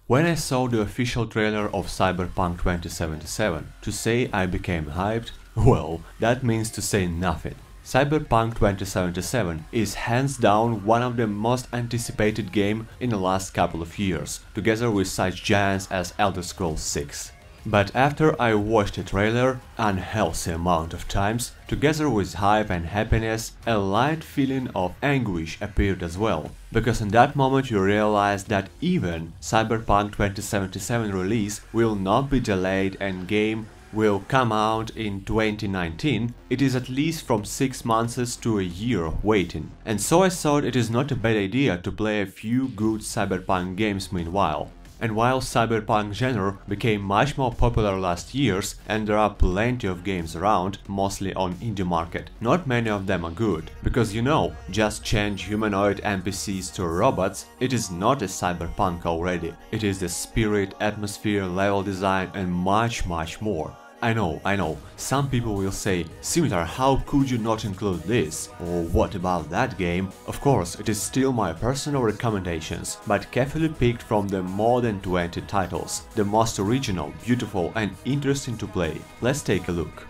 When I saw the official trailer of Cyberpunk 2077, to say I became hyped, well, that means to say nothing. Cyberpunk 2077 is hands down one of the most anticipated games in the last couple of years, together with such giants as Elder Scrolls 6. But after I watched the trailer, unhealthy amount of times, together with hype and happiness, a light feeling of anguish appeared as well. Because in that moment you realize that even Cyberpunk 2077 release will not be delayed and game will come out in 2019, it is at least from 6 months to a year of waiting. And so I thought it is not a bad idea to play a few good Cyberpunk games meanwhile. And while Cyberpunk genre became much more popular last years and there are plenty of games around, mostly on indie market, not many of them are good, because you know, just change humanoid NPCs to robots, it is not a Cyberpunk already, it is the spirit, atmosphere, level design and much more. I know, some people will say, Simitar, how could you not include this? Or what about that game? Of course, it is still my personal recommendations, but carefully picked from the more than 20 titles, the most original, beautiful and interesting to play. Let's take a look.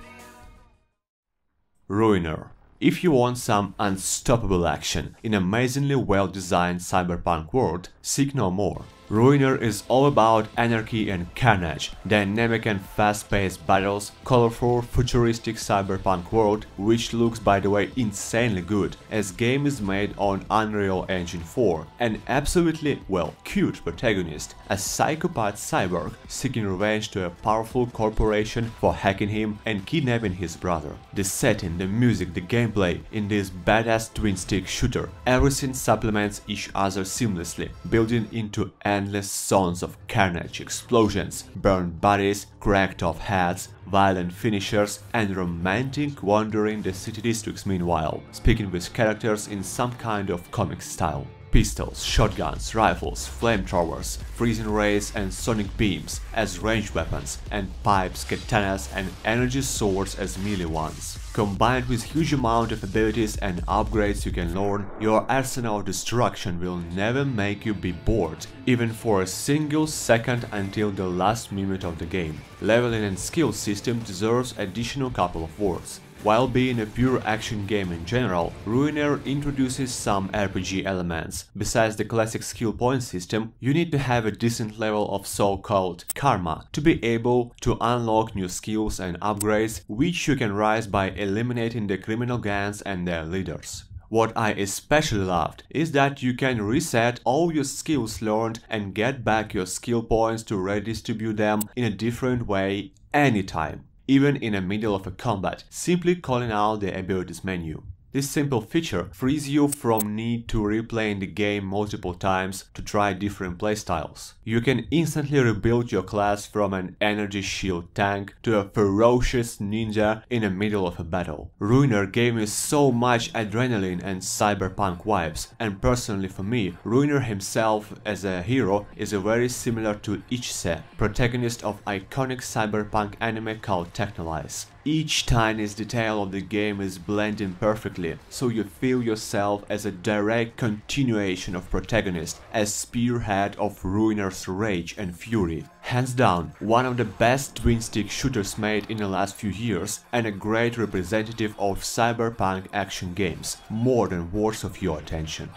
Ruiner. If you want some unstoppable action in an amazingly well-designed cyberpunk world, seek no more. Ruiner is all about anarchy and carnage, dynamic and fast-paced battles, colorful, futuristic cyberpunk world, which looks by the way insanely good, as game is made on Unreal Engine 4, an absolutely, well, cute protagonist, a psychopath cyborg seeking revenge to a powerful corporation for hacking him and kidnapping his brother. The setting, the music, the gameplay in this badass twin-stick shooter, everything supplements each other seamlessly, building into endless zones of carnage, explosions, burned bodies, cracked off heads, violent finishers and romantic wandering the city districts meanwhile, speaking with characters in some kind of comic style. Pistols, shotguns, rifles, flamethrowers, freezing rays and sonic beams as ranged weapons, and pipes, katanas and energy swords as melee ones. Combined with huge amount of abilities and upgrades you can learn, your arsenal of destruction will never make you be bored, even for a single second until the last minute of the game. Leveling and skill system deserves additional couple of words. While being a pure action game in general, Ruiner introduces some RPG elements. Besides the classic skill point system, you need to have a decent level of so-called karma to be able to unlock new skills and upgrades, which you can rise by eliminating the criminal gangs and their leaders. What I especially loved is that you can reset all your skills learned and get back your skill points to redistribute them in a different way anytime, even in the middle of a combat, simply calling out the abilities menu. This simple feature frees you from need to replaying the game multiple times to try different playstyles. You can instantly rebuild your class from an energy shield tank to a ferocious ninja in the middle of a battle. Ruiner gave me so much adrenaline and cyberpunk vibes, and personally for me, Ruiner himself as a hero is very similar to Ichise, protagonist of iconic cyberpunk anime called Technolize. Each tiniest detail of the game is blending perfectly, so you feel yourself as a direct continuation of protagonist, as spearhead of Ruiner's rage and fury. Hands down, one of the best twin-stick shooters made in the last few years and a great representative of cyberpunk action games, more than worth of your attention.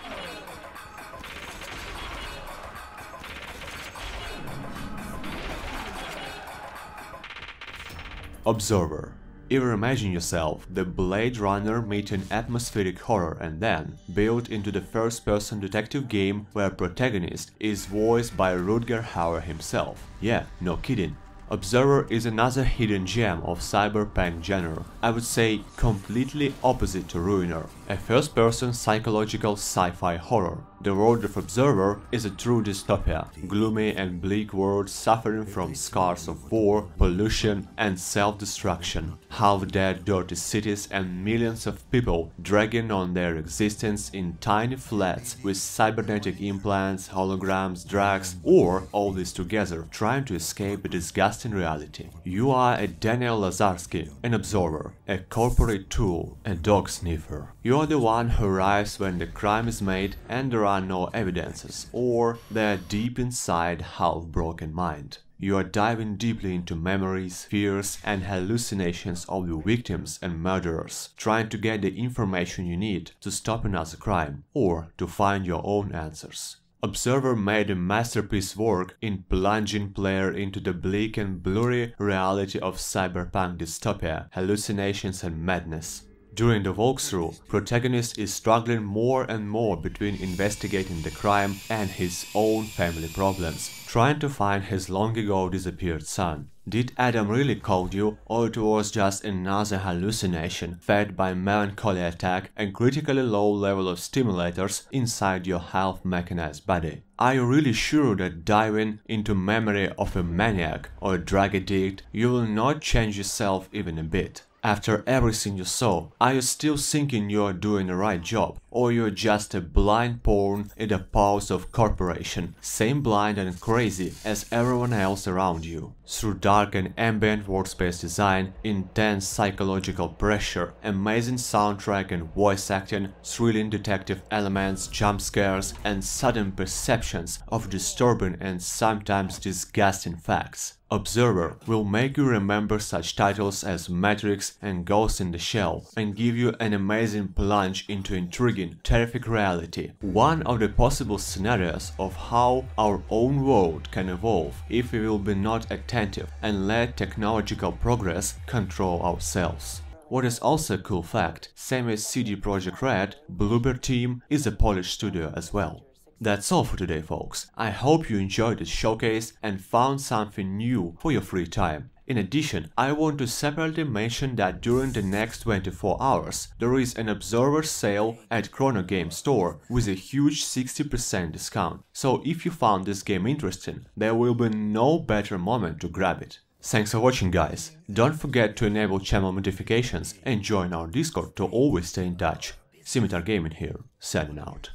Observer. Either imagine yourself the Blade Runner meeting atmospheric horror and then built into the first-person detective game where protagonist is voiced by Rutger Hauer himself. Yeah, no kidding. Observer is another hidden gem of cyberpunk genre, I would say completely opposite to Ruiner, a first-person psychological sci-fi horror. The world of Observer is a true dystopia, gloomy and bleak world suffering from scars of war, pollution and self-destruction, half-dead dirty cities and millions of people dragging on their existence in tiny flats with cybernetic implants, holograms, drugs, or all this together, trying to escape a disgusting reality. You are a Daniel Lazarski, an observer, a corporate tool, a dog sniffer. You are the one who arrives when the crime is made and there are no evidences, or their deep inside half-broken mind. You are diving deeply into memories, fears, and hallucinations of the victims and murderers, trying to get the information you need to stop another crime, or to find your own answers. Observer made a masterpiece work in plunging player into the bleak and blurry reality of cyberpunk dystopia, hallucinations and madness. During the walkthrough, protagonist is struggling more and more between investigating the crime and his own family problems, trying to find his long ago disappeared son. Did Adam really call you, or it was just another hallucination fed by melancholy attack and critically low level of stimulators inside your half-mechanized body? Are you really sure that diving into memory of a maniac or a drug addict, you will not change yourself even a bit? After everything you saw, are you still thinking you are doing the right job, or you're just a blind pawn in the paws of corporation, same blind and crazy as everyone else around you? Through dark and ambient workspace design, intense psychological pressure, amazing soundtrack and voice acting, thrilling detective elements, jump scares, and sudden perceptions of disturbing and sometimes disgusting facts, Observer will make you remember such titles as Matrix and Ghost in the Shell and give you an amazing plunge into intriguing, terrific reality. One of the possible scenarios of how our own world can evolve if we will be not attentive and let technological progress control ourselves. What is also a cool fact, same as CD Projekt Red, Bluebird team is a Polish studio as well. That's all for today, folks. I hope you enjoyed this showcase and found something new for your free time. In addition, I want to separately mention that during the next 24 hours, there is an Observer sale at Chrono Game Store with a huge 60% discount. So if you found this game interesting, there will be no better moment to grab it. Thanks for watching, guys. Don't forget to enable channel notifications and join our Discord to always stay in touch. Scimitar Gaming here, signing out.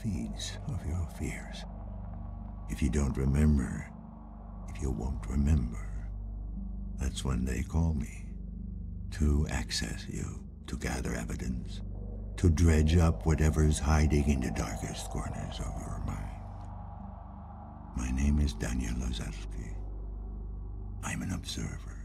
Feeds of your fears. If you don't remember, if you won't remember, that's when they call me. To access you, to gather evidence, to dredge up whatever's hiding in the darkest corners of your mind. My name is Daniel Lazarski. I'm an observer.